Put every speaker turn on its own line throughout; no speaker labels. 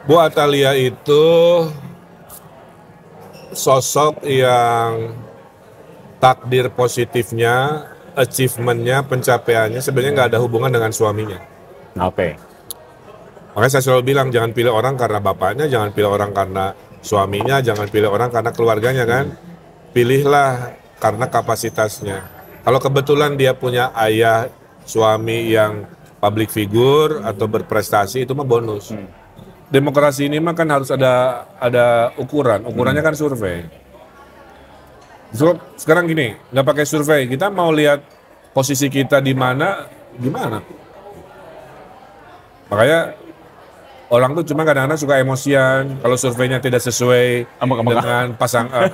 Bu Atalia itu sosok yang takdir positifnya, achievementnya, pencapaiannya sebenarnya nggak ada hubungan dengan suaminya.
Oke.
Makanya saya selalu bilang jangan pilih orang karena bapaknya, jangan pilih orang karena suaminya, jangan pilih orang karena keluarganya kan. Pilihlah karena kapasitasnya. Kalau kebetulan dia punya ayah, suami yang public figure atau berprestasi itu mah bonus. Demokrasi ini mah kan harus ada ukuran. Ukurannya kan survei. So, sekarang gini, nggak pakai survei, kita mau lihat posisi kita di mana, gimana? Makanya orang tuh cuma kadang-kadang suka emosian. Kalau surveinya tidak sesuai dengan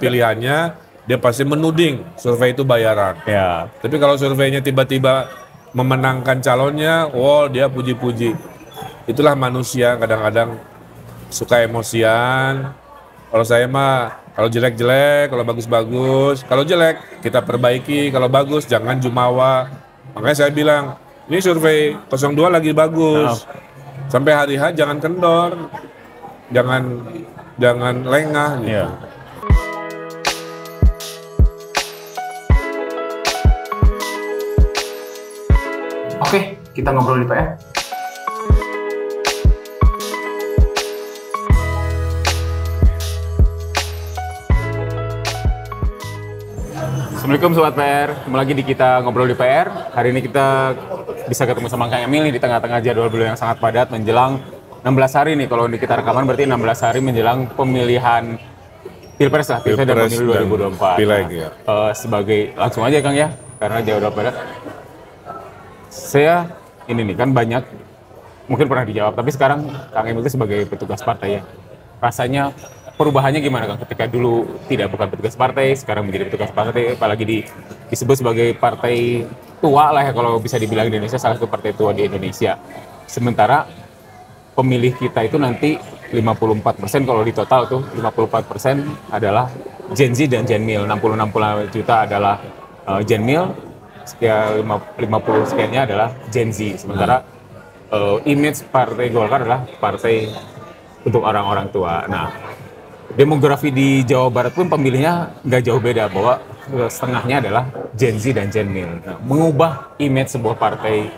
pilihannya, dia pasti menuding survei itu bayaran.
Ya.
Tapi kalau surveinya tiba-tiba memenangkan calonnya, wow dia puji-puji. Itulah manusia kadang-kadang suka emosian. Kalau saya mah kalau jelek-jelek, kalau bagus-bagus. Kalau jelek kita perbaiki, kalau bagus jangan jumawa. Makanya saya bilang, ini survei 02 lagi bagus. Sampai hari H jangan kendor. Jangan lengah gitu.
Iya.
Oke, kita ngobrol di PR.
Assalamualaikum Sobat PR, kembali lagi di kita ngobrol di PR. Hari ini kita bisa ketemu sama Kang Emil nih di tengah-tengah jadwal beliau yang sangat padat menjelang 16 hari nih, kalau di kita rekaman berarti 16 hari menjelang pemilihan Pilpres lah, Pilpres dan Pemilu 2024.
Pileg, ya.
Sebagai, langsung aja Kang ya, karena jadwal padat. Saya, ini nih kan banyak, mungkin pernah dijawab, tapi sekarang Kang Emil itu sebagai petugas partai ya. Rasanya perubahannya gimana Kang ketika dulu bukan petugas partai, sekarang menjadi petugas partai, apalagi disebut sebagai partai tua lah ya kalau bisa dibilang di Indonesia, salah satu partai tua di Indonesia. Sementara pemilih kita itu nanti 54% kalau di total tuh 54% adalah Gen Z dan Gen Mil, 60 juta adalah Gen Mil, sekian 50 sekiannya adalah Gen Z. Sementara image partai Golkar adalah partai untuk orang-orang tua. Nah, demografi di Jawa Barat pun pemilihnya nggak jauh beda, bahwa setengahnya adalah Gen Z dan Gen Mil. Nah, mengubah image sebuah partai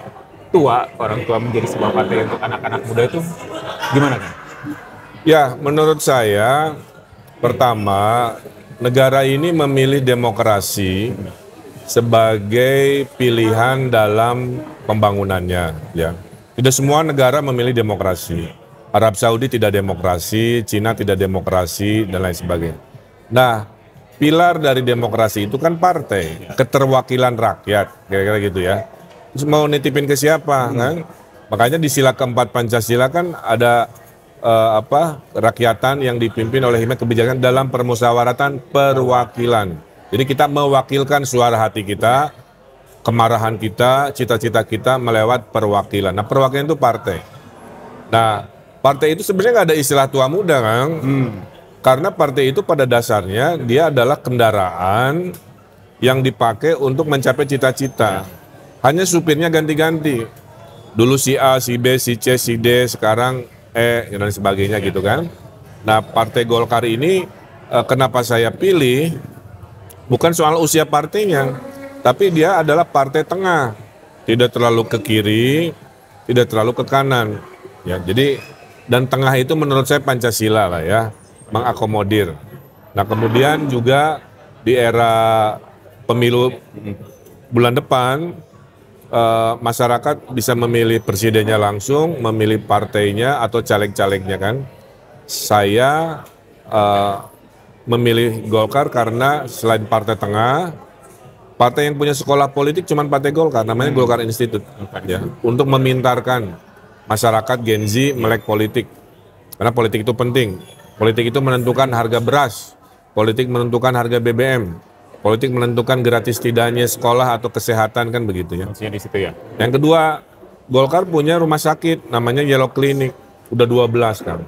tua, orang tua menjadi sebuah partai untuk anak-anak muda itu gimana kan?
Ya, menurut saya pertama negara ini memilih demokrasi sebagai pilihan dalam pembangunannya. Ya, tidak semua negara memilih demokrasi. Arab Saudi tidak demokrasi, Cina tidak demokrasi, dan lain sebagainya. Nah, pilar dari demokrasi itu kan partai, keterwakilan rakyat, kira-kira gitu ya. Terus mau nitipin ke siapa, kan? Makanya di sila keempat Pancasila kan ada rakyatan yang dipimpin oleh hikmat kebijakan dalam permusyawaratan perwakilan. Jadi kita mewakilkan suara hati kita, kemarahan kita, cita-cita kita melewat perwakilan. Nah, perwakilan itu partai. Nah, partai itu sebenarnya nggak ada istilah tua muda, kan? Karena partai itu pada dasarnya dia adalah kendaraan yang dipakai untuk mencapai cita-cita. Hanya supirnya ganti-ganti. Dulu si A, si B, si C, si D, sekarang E, dan sebagainya gitu kan. Nah, Partai Golkar ini kenapa saya pilih? Bukan soal usia partainya, tapi dia adalah partai tengah. Tidak terlalu ke kiri, tidak terlalu ke kanan. Ya, jadi dan tengah itu menurut saya Pancasila lah ya, mengakomodir. Nah, kemudian juga di era pemilu bulan depan, masyarakat bisa memilih presidennya langsung, memilih partainya atau caleg-calegnya kan. Saya memilih Golkar karena selain partai tengah, partai yang punya sekolah politik cuma partai Golkar, namanya Golkar Institute. Ya, untuk memintarkan masyarakat Gen Z melek politik. Karena politik itu penting. Politik itu menentukan harga beras. Politik menentukan harga BBM. Politik menentukan gratis tidaknya sekolah atau kesehatan, kan begitu ya.
Maksudnya di situ ya.
Yang kedua, Golkar punya rumah sakit namanya Yellow Clinic. Udah 12 kan.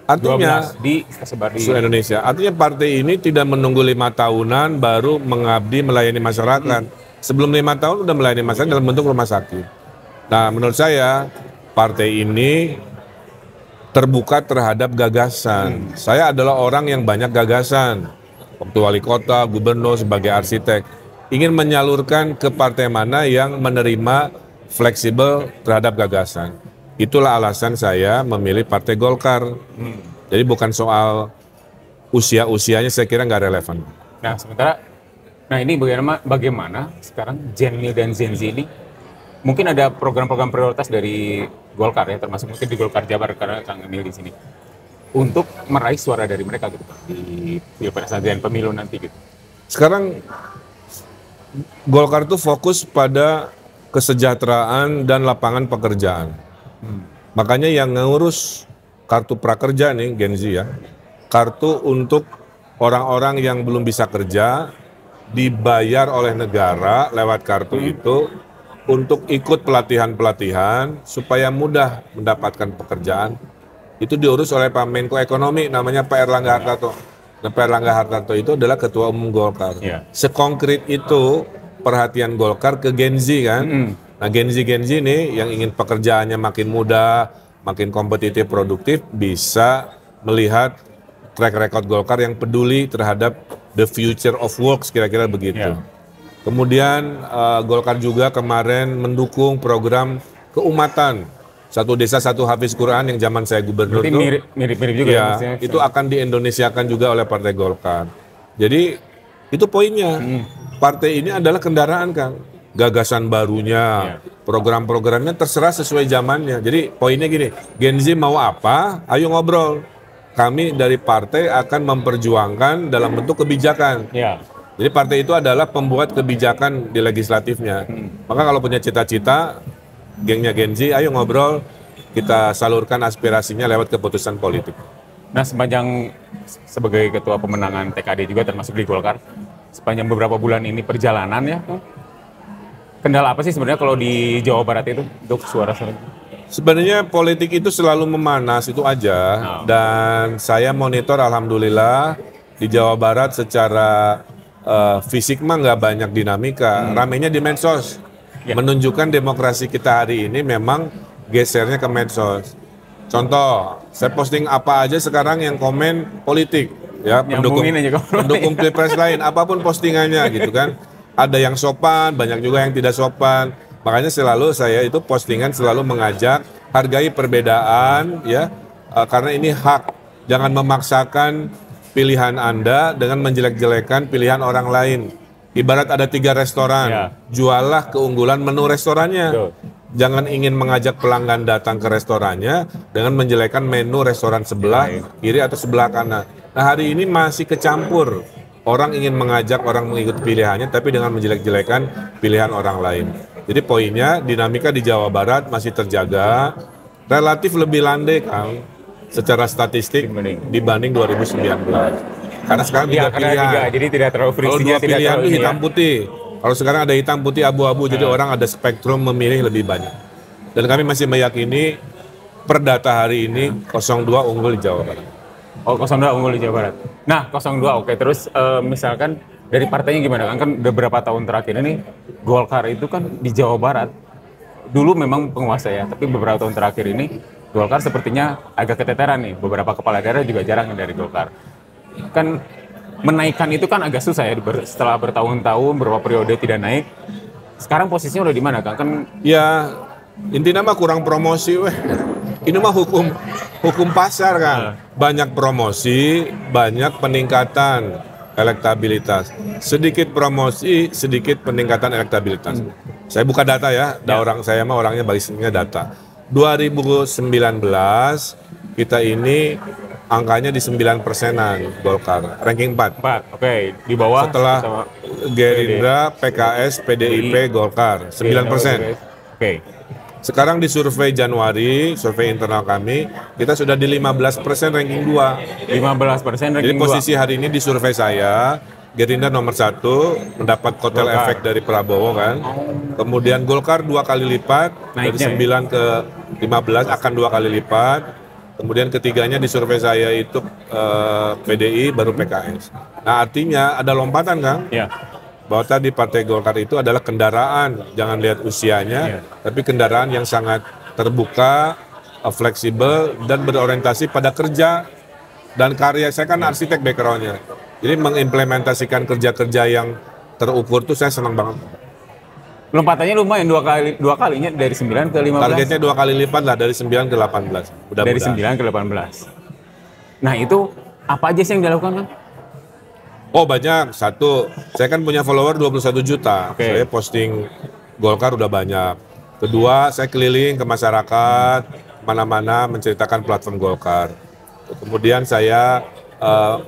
Artinya
12 di sebar di
seluruh Indonesia. Artinya partai ini tidak menunggu 5 tahunan baru mengabdi melayani masyarakat. Sebelum 5 tahun udah melayani masyarakat dalam bentuk rumah sakit. Nah, menurut saya partai ini terbuka terhadap gagasan. Saya adalah orang yang banyak gagasan. Waktu wali kota, gubernur, sebagai arsitek. Ingin menyalurkan ke partai mana yang menerima fleksibel terhadap gagasan. Itulah alasan saya memilih Partai Golkar. Jadi bukan soal usia-usianya, saya kira nggak relevan.
Nah, ini bagaimana sekarang Gen Y dan Gen Z ini mungkin ada program-program prioritas dari Golkar ya, termasuk mungkin di Golkar Jabar karena Kang Emil di sini, untuk meraih suara dari mereka gitu di pilpres dan pemilu nanti gitu.
Sekarang Golkar itu fokus pada kesejahteraan dan lapangan pekerjaan. Makanya yang ngurus kartu prakerja nih Gen Z ya, kartu untuk orang-orang yang belum bisa kerja dibayar oleh negara lewat kartu itu untuk ikut pelatihan-pelatihan supaya mudah mendapatkan pekerjaan. Itu diurus oleh Pak Menko Ekonomi namanya Pak Erlangga Hartarto. Nah, Pak Erlangga Hartarto itu adalah Ketua Umum Golkar. Sekonkret itu perhatian Golkar ke Gen Z kan. Nah Gen Z ini yang ingin pekerjaannya makin mudah, makin kompetitif, produktif, bisa melihat track record Golkar yang peduli terhadap the future of works, kira-kira begitu. Kemudian Golkar juga kemarin mendukung program keumatan. Satu desa satu hafiz Quran yang zaman saya gubernur itu
mirip-mirip juga
ya, itu akan diindonesiakan juga oleh Partai Golkar. Jadi itu poinnya. Partai ini adalah kendaraan Kang. Gagasan barunya, program-programnya terserah sesuai zamannya. Jadi poinnya gini, Gen Z mau apa? Ayo ngobrol. Kami dari partai akan memperjuangkan dalam bentuk kebijakan. Jadi partai itu adalah pembuat kebijakan di legislatifnya. Maka kalau punya cita-cita, gengnya Gen Z, ayo ngobrol, kita salurkan aspirasinya lewat keputusan politik.
Nah, sebagai ketua pemenangan TKD juga termasuk di Golkar, sepanjang beberapa bulan ini perjalanan ya, kendala apa sih sebenarnya kalau di Jawa Barat itu untuk suara-suara?
Sebenarnya politik itu selalu memanas, itu aja. Dan saya monitor alhamdulillah di Jawa Barat secara fisik mah nggak banyak dinamika. Ramenya di medsos. Menunjukkan demokrasi kita hari ini memang gesernya ke medsos. Contoh, saya posting apa aja sekarang yang komen politik. Ya, pendukung pilpres lain, apapun postingannya gitu kan. Ada yang sopan, banyak juga yang tidak sopan. Makanya selalu saya itu postingan selalu mengajak hargai perbedaan ya, karena ini hak. Jangan memaksakan pilihan Anda dengan menjelek-jelekan pilihan orang lain. Ibarat ada 3 restoran, jualah keunggulan menu restorannya. Jangan ingin mengajak pelanggan datang ke restorannya dengan menjelekkan menu restoran sebelah kiri atau sebelah kanan. Nah hari ini masih kecampur. Orang ingin mengajak orang mengikuti pilihannya, tapi dengan menjelek-jelekan pilihan orang lain. Jadi poinnya, dinamika di Jawa Barat masih terjaga, relatif lebih landai, Kang, secara statistik dibanding 2019. Karena sekarang 3 pilihan.
Jadi tidak terlalu friksinya.
Kalau 2 pilihan itu hitam putih. Kalau sekarang ada hitam putih abu-abu, jadi orang ada spektrum memilih lebih banyak. Dan kami masih meyakini per data hari ini 02 unggul di Jawa Barat.
Oh, 02 unggul di Jawa Barat. Nah, 02 oke. Terus misalkan dari partainya gimana? Kan beberapa tahun terakhir ini Golkar itu kan di Jawa Barat dulu memang penguasa ya, tapi beberapa tahun terakhir ini Golkar sepertinya agak keteteran nih. Beberapa kepala daerah juga jarang dari Golkar. Kan menaikkan itu kan agak susah ya, setelah bertahun-tahun, beberapa periode tidak naik. Sekarang posisinya udah di mana, Kang? Kan
ya intinya mah kurang promosi weh. Ini mah hukum pasar kan. Banyak promosi, banyak peningkatan elektabilitas. Sedikit promosi, sedikit peningkatan elektabilitas. Saya buka data ya, saya mah orangnya basisnya data. 2019 kita ini angkanya di 9%-an Golkar, ranking 4.
Oke, di bawah
setelah Gerindra, PKS, PDIP, Golkar 9%.
Oke.
Sekarang di survei Januari, survei internal kami, kita sudah di 15% ranking 2.
15% ranking 2.
Jadi posisi hari ini di survei saya, Gerindra nomor 1, mendapat kotel efek dari Prabowo kan. Kemudian Golkar 2 kali lipat, dari 9 ke 15 akan 2 kali lipat. Kemudian ketiganya di survei saya itu PDI, baru PKS. Nah artinya ada lompatan Kang. Bahwa tadi Partai Golkar itu adalah kendaraan, jangan lihat usianya, tapi kendaraan yang sangat terbuka, fleksibel dan berorientasi pada kerja dan karya. Saya kan arsitek background-nya. Jadi mengimplementasikan kerja-kerja yang terukur tuh saya senang banget.
Lompatannya lumayan dua kalinya dari 9 ke 15.
Targetnya 2 kali lipat lah dari 9 ke 18.
Dari 9 ke 18. Nah itu apa aja sih yang dilakukan kan?
Oh banyak. Satu, saya kan punya follower 21 juta.
Oke.
Saya posting Golkar udah banyak. Kedua, saya keliling ke masyarakat, mana-mana menceritakan platform Golkar. Kemudian saya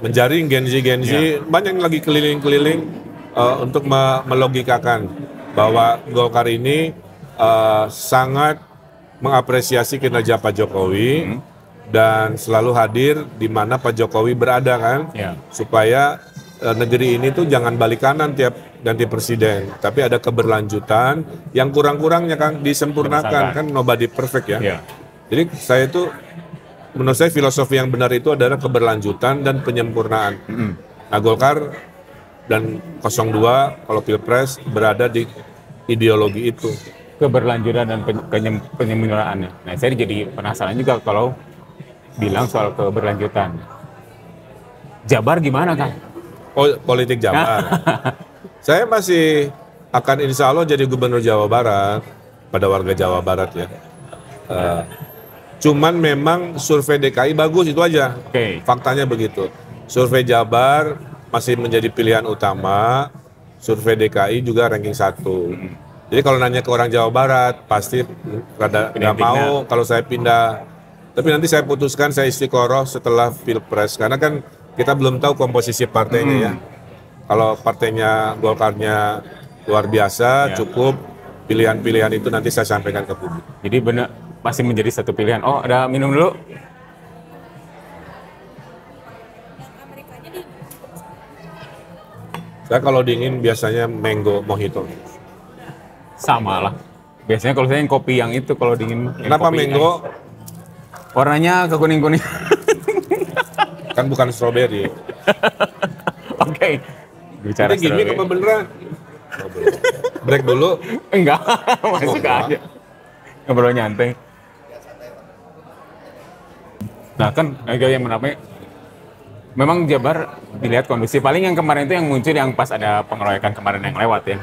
menjaring Gen Z, banyak yang lagi keliling-keliling untuk melogikakan bahwa Golkar ini sangat mengapresiasi kinerja Pak Jokowi dan selalu hadir di mana Pak Jokowi berada kan, supaya negeri ini tuh jangan balik kanan tiap ganti presiden, tapi ada keberlanjutan yang kurang-kurangnya kan disempurnakan, kan nobody perfect ya. Jadi saya tuh, menurut saya filosofi yang benar itu adalah keberlanjutan dan penyempurnaan. Nah Golkar dan 02 kalau Pilpres berada di ideologi itu.
Keberlanjutan dan penyempurnaannya. Nah saya jadi penasaran juga kalau bilang soal keberlanjutan. Jabar gimana kan?
Oh, politik Jabar. Saya masih akan insya Allah jadi gubernur Jawa Barat pada warga Jawa Barat ya. Cuman memang survei DKI bagus itu aja. Faktanya begitu. Survei Jabar masih menjadi pilihan utama. Survei DKI juga ranking 1. Jadi kalau nanya ke orang Jawa Barat pasti rada nggak mau kalau saya pindah. Tapi nanti saya putuskan, saya istiqoroh setelah Pilpres karena kan kita belum tahu komposisi partainya ya. Kalau partainya Golkarnya luar biasa, cukup pilihan-pilihan itu nanti saya sampaikan ke publik.
Jadi benar masih menjadi satu pilihan. Oh, ada minum dulu.
Saya kalau dingin biasanya mango mojito.
Sama lah. Biasanya kalau saya yang kopi yang itu kalau dingin.
Kenapa mango?
Warnanya ke kuning-kuning.
Kan bukan strawberry.
Oke. Bicara
ini gimmick apa beneran? Break dulu.
Enggak, masih aja. Ngobrol nyantai. Nah kan agak yang menarik. Memang Jabar dilihat kondusif. Paling yang kemarin itu yang muncul yang pas ada pengeroyokan kemarin yang lewat ya.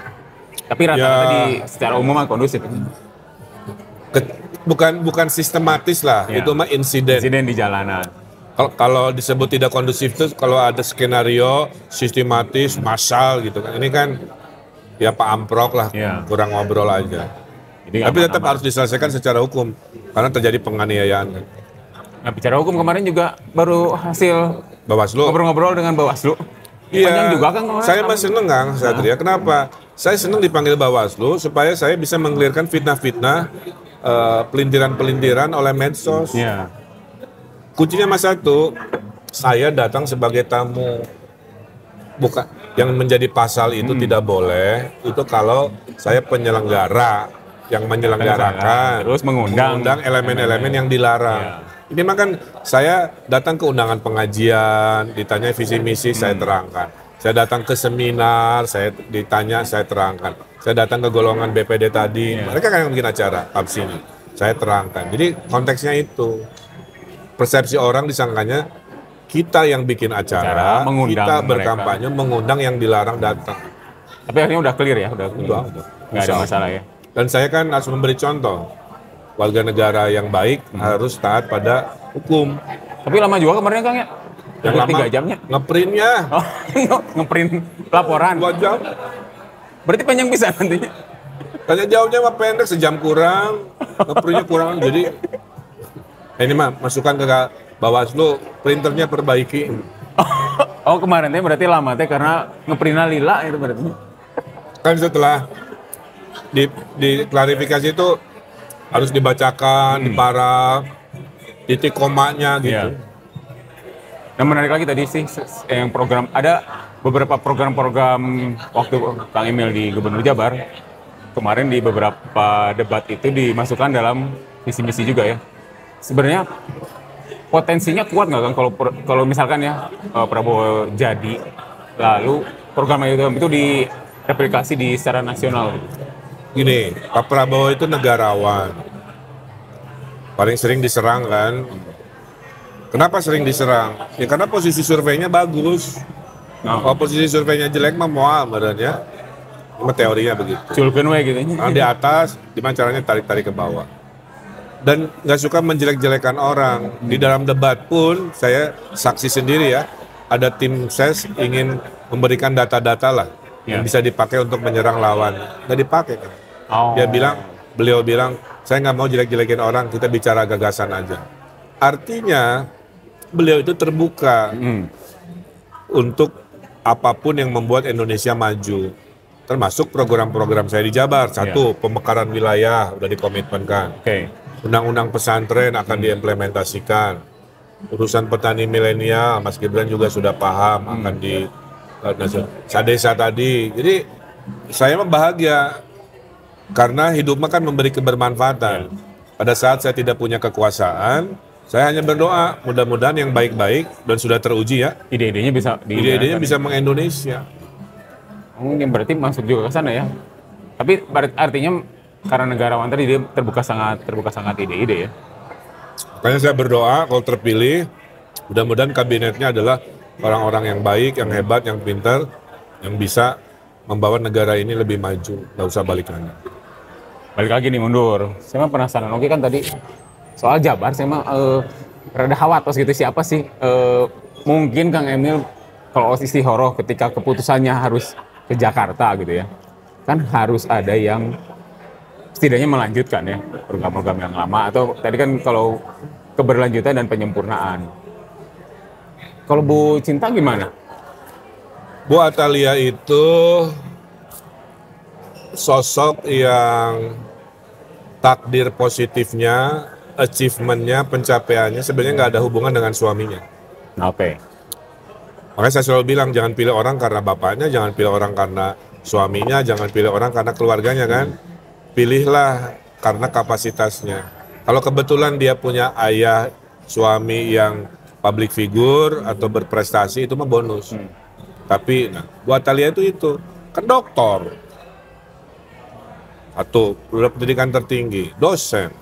Tapi rata-rata secara umum kondusif.
Bukan sistematis lah, itu mah insiden.
Insiden di jalanan.
Kalau disebut tidak kondusif itu kalau ada skenario sistematis, massal gitu kan. Ini kan ya Pak Amprok lah, kurang ngobrol aja. Jadi tapi tetap harus diselesaikan secara hukum karena terjadi penganiayaan.
Nah bicara hukum kemarin juga baru hasil
Bawaslu.
Ngobrol-ngobrol dengan Bawaslu.
Iya,
juga kan
saya masih seneng Kang Satria. Kenapa? Saya seneng dipanggil Bawaslu supaya saya bisa menggulirkan fitnah-fitnah, pelintiran-pelintiran oleh medsos. Kuncinya mas satu, saya datang sebagai tamu. Bukan yang menjadi pasal itu tidak boleh. Itu kalau saya penyelenggara yang menyelenggarakan,
terus mengundang
elemen-elemen yang dilarang. Ini mah kan saya datang ke undangan pengajian, ditanya visi misi, saya terangkan. Saya datang ke seminar, saya ditanya, saya terangkan. Saya datang ke golongan BPD tadi, mereka kan yang bikin acara, PAPSI ini. Saya terangkan. Jadi konteksnya itu. Persepsi orang disangkanya kita yang bikin acara kita berkampanye, mengundang yang dilarang datang.
Tapi akhirnya udah clear ya, udah. Nggak ada masalah ya.
Dan saya kan harus memberi contoh. Warga negara yang baik harus taat pada hukum.
Tapi lama juga kemarin Kang ya?
Yang lama
3 jamnya?
Ngeprintnya.
Oh, ngeprint laporan.
2 jam.
Berarti panjang bisa nantinya?
Tanya jauhnya mah pendek, sejam kurang. Ngeprintnya kurang, jadi ini mah masukan ke Bawaslu, printernya perbaiki.
Oh kemarin teh berarti lama teh karena ngeprintnya lila itu berarti.
Kan setelah diklarifikasi itu harus dibacakan, diparaf, titik komanya gitu.
Yang menarik lagi tadi sih yang program, ada beberapa program-program waktu Kang Emil di Gubernur Jabar kemarin di beberapa debat itu dimasukkan dalam visi misi juga ya. Sebenarnya potensinya kuat nggak Kang kalau misalkan ya Prabowo jadi lalu program itu direplikasi di secara nasional.
Gini, Pak Prabowo itu negarawan. paling sering diserang kan. Kenapa sering diserang? Ya karena posisi surveinya bagus. Kalau posisi surveinya jelek mah moal badannya. Cuma teorinya begitu.
Culkeun we gitu.
Kalau di atas, gimana caranya tarik-tarik ke bawah. Dan nggak suka menjelek-jelekan orang. Di dalam debat pun, saya saksi sendiri ya, ada tim ses ingin memberikan data-data lah yang bisa dipakai untuk menyerang lawan. Nggak dipakai kan. Beliau bilang, saya nggak mau jelek-jelekin orang, kita bicara gagasan aja. Artinya, beliau itu terbuka untuk apapun yang membuat Indonesia maju. Termasuk program-program saya di Jabar. Satu, pemekaran wilayah udah dikomitmenkan. Undang-undang pesantren akan diimplementasikan. Urusan petani milenial, Mas Gibran juga sudah paham akan di Sadesa tadi. Jadi saya mah bahagia karena hidup mah kan memberi kebermanfaatan. Pada saat saya tidak punya kekuasaan, saya hanya berdoa mudah-mudahan yang baik-baik dan sudah teruji ya.
Ide-idenya bisa
meng-Indonesia.
Mungkin berarti masuk juga ke sana ya. Tapi artinya karena negarawan tadi dia terbuka sangat ide-ide ya.
Makanya saya berdoa kalau terpilih, mudah-mudahan kabinetnya adalah orang-orang yang baik, yang hebat, yang pintar, yang bisa membawa negara ini lebih maju. Nggak usah balik lagi.
Balik lagi nih mundur. Saya mah penasaran. Oke kan tadi soal Jabar, saya mah rada khawatir gitu siapa sih? Mungkin Kang Emil kalau istihoroh ketika keputusannya harus ke Jakarta gitu ya, kan harus ada yang setidaknya melanjutkan ya program-program yang lama atau tadi kan kalau keberlanjutan dan penyempurnaan. Kalau Bu Cinta gimana?
Bu Atalia itu sosok yang takdir positifnya, achievementnya, pencapaiannya sebenarnya nggak ada hubungan dengan suaminya.
Oke.
Makanya saya selalu bilang jangan pilih orang karena bapaknya, jangan pilih orang karena suaminya, jangan pilih orang karena keluarganya kan. Pilihlah karena kapasitasnya. Kalau kebetulan dia punya ayah, suami yang public figure atau berprestasi itu mah bonus. Tapi buat Talia itu kan dokter. Atau udah pendidikan tertinggi, dosen.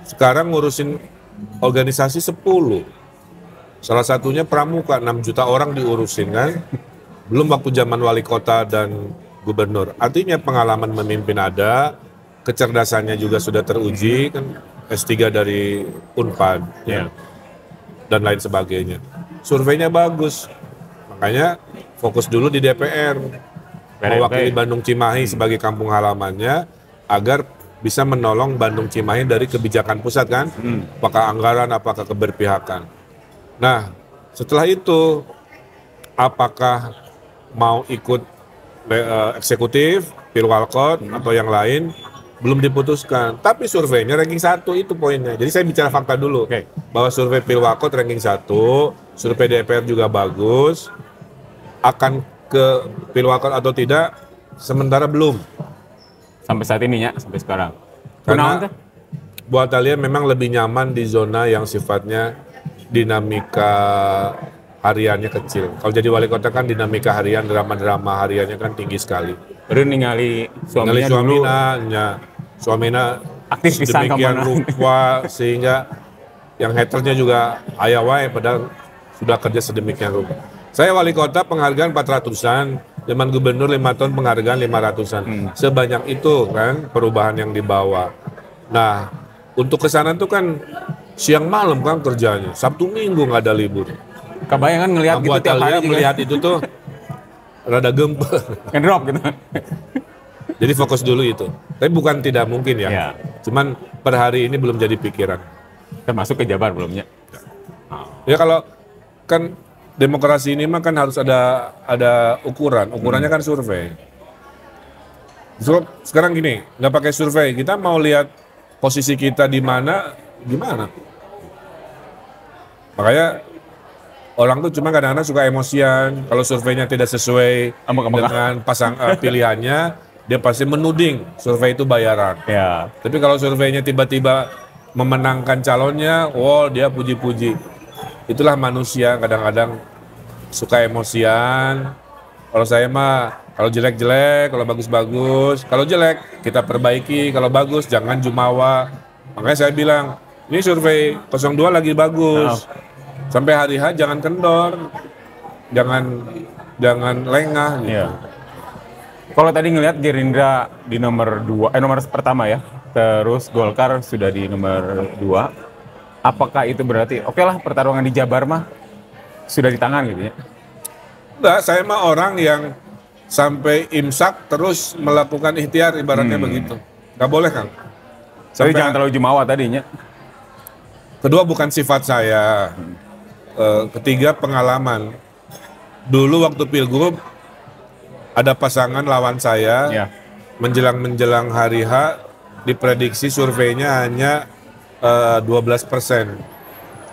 Sekarang ngurusin organisasi 10. Salah satunya pramuka, 6 juta orang diurusin kan. Belum waktu zaman wali kota dan gubernur. Artinya pengalaman memimpin ada, kecerdasannya juga sudah teruji, kan S3 dari Unpad, dan lain sebagainya. Surveinya bagus, makanya fokus dulu di DPR. Mewakili Bandung Cimahi sebagai kampung halamannya, agar bisa menolong Bandung Cimahi dari kebijakan pusat kan. Apakah anggaran, apakah keberpihakan. Nah, setelah itu, apakah mau ikut eksekutif, pilwalkot, atau yang lain, belum diputuskan. Tapi surveinya ranking 1 itu poinnya. Jadi saya bicara fakta dulu. Bahwa survei pilwalkot ranking 1, survei DPR juga bagus, akan ke pilwalkot atau tidak, sementara belum.
Sampai saat ini ya, sampai sekarang.
Karena buat kalian memang lebih nyaman di zona yang sifatnya dinamika hariannya kecil. Kalau jadi wali kota kan dinamika harian, drama-drama hariannya kan tinggi sekali.
Baru ningali suaminya
aktif demikian rupa sehingga yang haternya juga aya wae padahal sudah kerja sedemikian rupa. Saya wali kota penghargaan 400-an, zaman gubernur 5 tahun penghargaan 500-an. Sebanyak itu kan perubahan yang dibawa. Nah, untuk kesana tuh kan siang malam kan kerjanya, Sabtu Minggu nggak ada libur.
Kebayang kan ngelihat gitu tiap hari
melihat itu tuh rada gemper.
Ngedrop gitu.
Jadi fokus dulu itu. Tapi bukan tidak mungkin ya. Cuman per hari ini belum jadi pikiran.
Termasuk ke Jabar belumnya.
Ya kalau kan demokrasi ini mah kan harus ada ukuran. Ukurannya kan survei. So, sekarang gini, nggak pakai survei, kita mau lihat posisi kita di mana, gimana? Makanya orang tuh cuma kadang-kadang suka emosian. Kalau surveinya tidak sesuai dengan pilihannya, dia pasti menuding survei itu bayaran. Tapi kalau surveinya tiba-tiba memenangkan calonnya, dia puji-puji. Itulah manusia kadang-kadang suka emosian. Kalau saya mah, kalau jelek-jelek, kalau bagus-bagus. Kalau jelek, kita perbaiki. Kalau bagus, jangan jumawa. Makanya saya bilang, ini survei 02 lagi bagus. Sampai hari H jangan kendor, jangan lengah gitu.
Iya. Kalau tadi ngelihat Gerindra di nomor pertama ya, terus Golkar sudah di nomor 2. Apakah itu berarti oke lah pertarungan di Jabar mah sudah di tangan gitu ya?
Enggak, saya mah orang yang sampai imsak terus melakukan ikhtiar ibaratnya begitu. Nggak boleh kan?
Tapi jangan terlalu jumawa tadinya.
Kedua bukan sifat saya. Ketiga pengalaman. Dulu waktu pilgub ada pasangan lawan saya
Ya.
menjelang hari H diprediksi surveinya hanya 12%.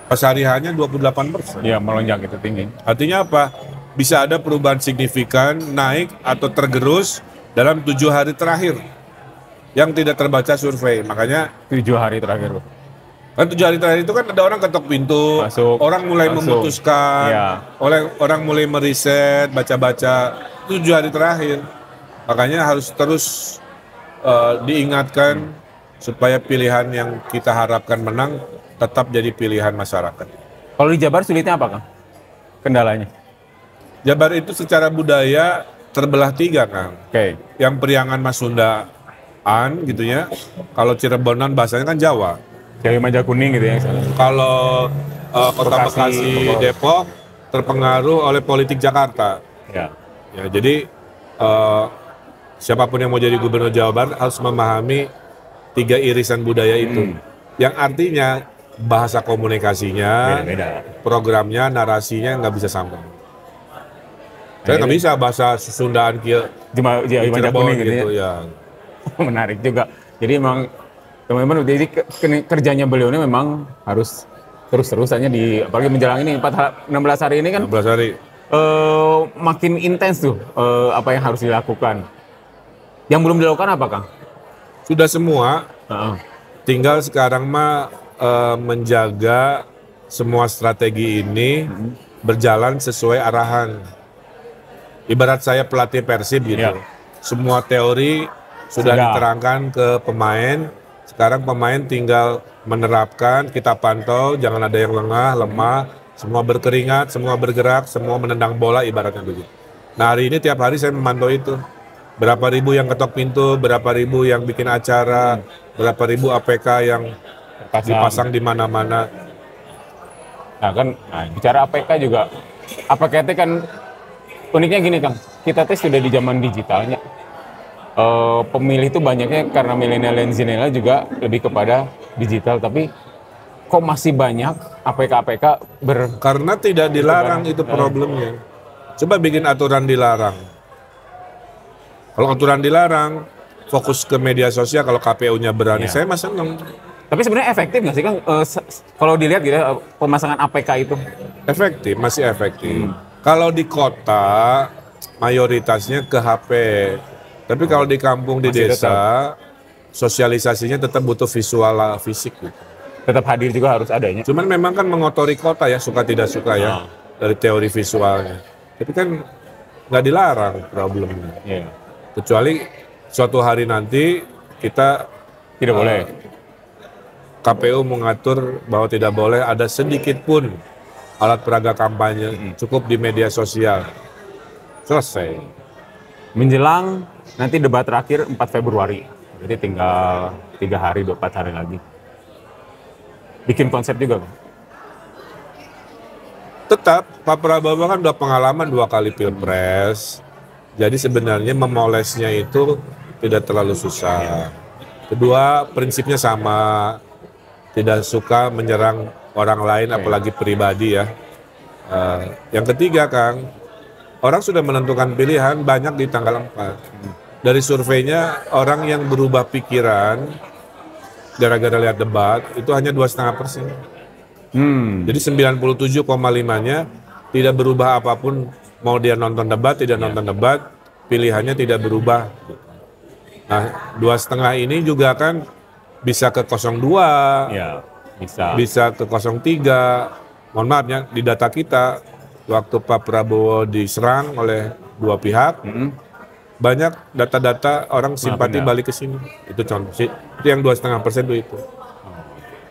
Pas hari H-nya 28%.
Iya, melonjak itu tinggi.
Artinya apa? Bisa ada perubahan signifikan, naik atau tergerus dalam 7 hari terakhir yang tidak terbaca survei. Makanya
7 hari terakhir.
kan 7 hari terakhir itu kan ada orang ketok pintu,
Masuk,
orang mulai
masuk.
memutuskan,
Iya.
orang mulai meriset, baca-baca. 7 hari terakhir. Makanya harus terus diingatkan supaya pilihan yang kita harapkan menang tetap jadi pilihan masyarakat.
Kalau di Jabar sulitnya apa, Kang? Kendalanya?
Jabar itu secara budaya terbelah 3, Kang.
Oke.
Yang Priangan Mas Sundaan gitu ya. Kalau Cirebonan bahasanya kan Jawa.
Jawa Maja Kuning gitu ya.
Kalau Kota
Bekasi,
Bekasi, Depok terpengaruh oleh politik Jakarta.
Ya.
Ya, jadi siapapun yang mau jadi gubernur Jawa Barat harus memahami 3 irisan budaya itu. Yang artinya bahasa komunikasinya,
Beda-beda.
programnya, narasinya nggak bisa sama. Saya nggak bisa bahasa Sundaan Jawa
Jawa Maja
Cirebon
Kuning gitu ya.
ya.
Menarik juga. Jadi emang teman-teman, jadi kerjanya beliau ini memang harus terus-terusannya apalagi menjelang ini 16 hari ini kan
16 hari.
makin intens tuh apa yang harus dilakukan. Yang belum dilakukan apa, Kang?
Sudah semua,
Heeh.
tinggal sekarang mah menjaga semua strategi ini berjalan sesuai arahan. Ibarat saya pelatih Persib gitu.
Iya.
Semua teori sudah diterangkan ke pemain. Sekarang pemain tinggal menerapkan, kita pantau, jangan ada yang lengah, lemah, semua berkeringat, semua bergerak, semua menendang bola ibaratnya begitu. Nah hari ini tiap hari saya memantau itu. Berapa ribu yang ketok pintu, berapa ribu yang bikin acara, berapa ribu APK yang dipasang di mana-mana.
Nah kan, bicara APK juga, APK itu kan uniknya gini, Kang, kita tes sudah di zaman digitalnya. Pemilih itu banyaknya karena milenial dan zennial juga lebih kepada digital, tapi kok masih banyak APK-APK
Karena tidak dilarang itu problemnya. Coba bikin aturan dilarang. Kalau aturan dilarang, fokus ke media sosial kalau KPU-nya berani. Saya mah seneng.
Tapi sebenarnya efektif nggak sih, Kang? Kalau dilihat gitu ya, pemasangan APK itu?
Efektif, masih efektif. Kalau di kota, mayoritasnya ke HP. Tapi kalau di kampung, di
Masih
desa, sosialisasinya tetap butuh visual fisik gitu.
Tetap hadir juga harus adanya.
Cuman memang kan mengotori kota ya, suka tidak suka ya, dari teori visualnya. Tapi kan nggak dilarang problemnya.
Iya.
Kecuali suatu hari nanti kita
Tidak boleh.
KPU mengatur bahwa tidak boleh ada sedikit pun alat peraga kampanye, cukup di media sosial. Selesai.
Menjelang nanti debat terakhir 4 Februari. Jadi tinggal 3 hari, 24 hari lagi. Bikin konsep juga, Bang.
Tetap Pak Prabowo kan udah pengalaman 2 kali pilpres. Jadi sebenarnya memolesnya itu tidak terlalu susah. Kedua, prinsipnya sama. Tidak suka menyerang orang lain, apalagi pribadi ya. Yang ketiga, Kang, orang sudah menentukan pilihan banyak di tanggal 4. Dari surveinya, orang yang berubah pikiran gara-gara lihat debat, itu hanya 2,5%. Jadi 97,5-nya tidak berubah apapun. Mau dia nonton debat, tidak nonton debat, pilihannya tidak berubah. Nah, 2,5 ini juga kan bisa ke 02,
Ya, bisa.
bisa ke 03. Mohon maaf ya, di data kita, waktu Pak Prabowo diserang oleh 2 pihak, banyak data-data orang simpati
pindah.
balik ke sini. Itu contoh sih, itu yang 2,5% itu.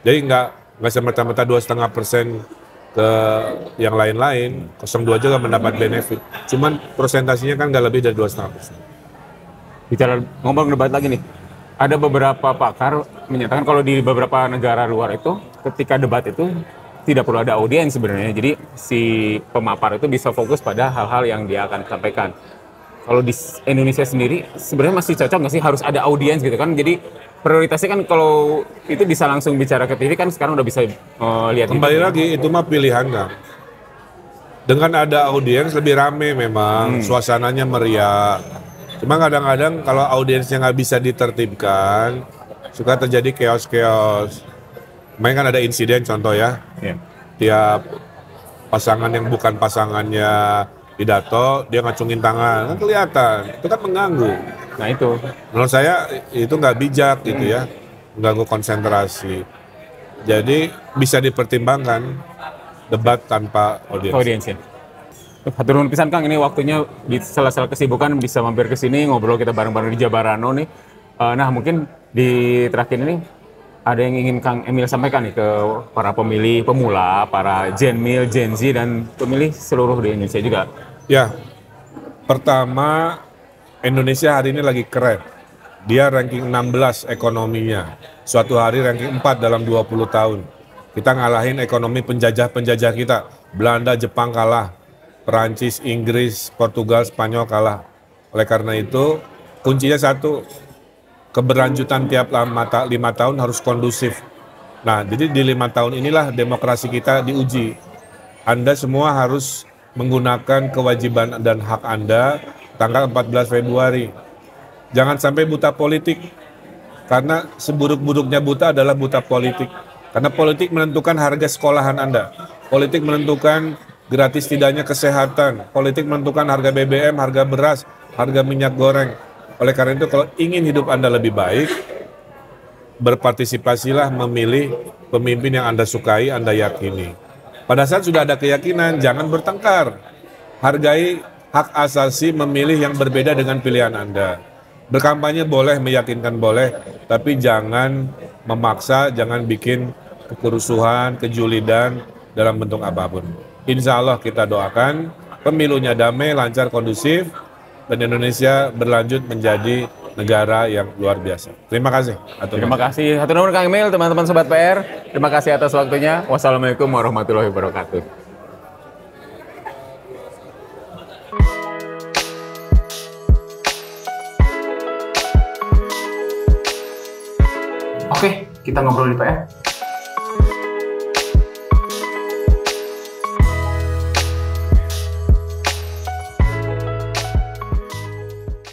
Jadi nggak semata-mata 2,5% ke yang lain-lain, 02 juga mendapat benefit. Cuman persentasinya kan nggak lebih dari 2,5%.
Bicara ngomong debat lagi nih, ada beberapa pakar menyatakan kalau di beberapa negara luar itu ketika debat itu tidak perlu ada audiens sebenarnya. Jadi si pemapar itu bisa fokus pada hal-hal yang dia akan sampaikan. Kalau di Indonesia sendiri sebenarnya masih cocok nggak sih harus ada audiens gitu kan? Jadi prioritasnya kan kalau itu bisa langsung bicara ke TV kan sekarang udah bisa lihat.
Kembali lagi itu mah pilihan kan. Dengan ada audiens lebih rame memang, suasananya meriah. Cuma kadang-kadang kalau audiensnya nggak bisa ditertibkan, suka terjadi chaos-chaos. Kemarin kan ada insiden contoh ya, tiap pasangan yang bukan pasangannya pidato, dia ngacungin tangan, kan kelihatan, itu kan mengganggu.
Nah itu.
Menurut saya itu nggak bijak gitu ya, mengganggu konsentrasi. Jadi bisa dipertimbangkan debat tanpa audiens.
Ya. Hatur nuhun pisan Kang, ini waktunya di sela-sela kesibukan bisa mampir ke sini ngobrol kita bareng-bareng di Jabarano nih. Nah mungkin di terakhir ini ada yang ingin Kang Emil sampaikan nih ke para pemilih pemula, para Gen Mil, Gen Z dan pemilih seluruh di Indonesia juga.
Ya, pertama Indonesia hari ini lagi keren. Dia ranking 16 ekonominya. Suatu hari ranking 4 dalam 20 tahun. Kita ngalahin ekonomi penjajah-penjajah kita. Belanda, Jepang kalah. Perancis, Inggris, Portugal, Spanyol kalah. Oleh karena itu, kuncinya satu, keberlanjutan tiap 5 tahun harus kondusif. Nah, jadi di 5 tahun inilah demokrasi kita diuji. Anda semua harus menggunakan kewajiban dan hak Anda tanggal 14 Februari. Jangan sampai buta politik, karena seburuk-buruknya buta adalah buta politik. Karena politik menentukan harga sekolahan Anda. Politik menentukan gratis tidaknya kesehatan, politik menentukan harga BBM, harga beras, harga minyak goreng. Oleh karena itu kalau ingin hidup Anda lebih baik, berpartisipasilah memilih pemimpin yang Anda sukai, Anda yakini. Pada saat sudah ada keyakinan, jangan bertengkar. Hargai hak asasi memilih yang berbeda dengan pilihan Anda. Berkampanye boleh, meyakinkan boleh, tapi jangan memaksa, jangan bikin kerusuhan, kejulidan dalam bentuk apapun. Insya Allah kita doakan pemilunya damai, lancar, kondusif, dan Indonesia berlanjut menjadi negara yang luar biasa. Terima kasih.
Terima kasih. Hatur nuhun Kang Emil, teman-teman Sobat PR. Terima kasih atas waktunya. Wassalamualaikum warahmatullahi wabarakatuh.
Oke, kita ngobrol di PR.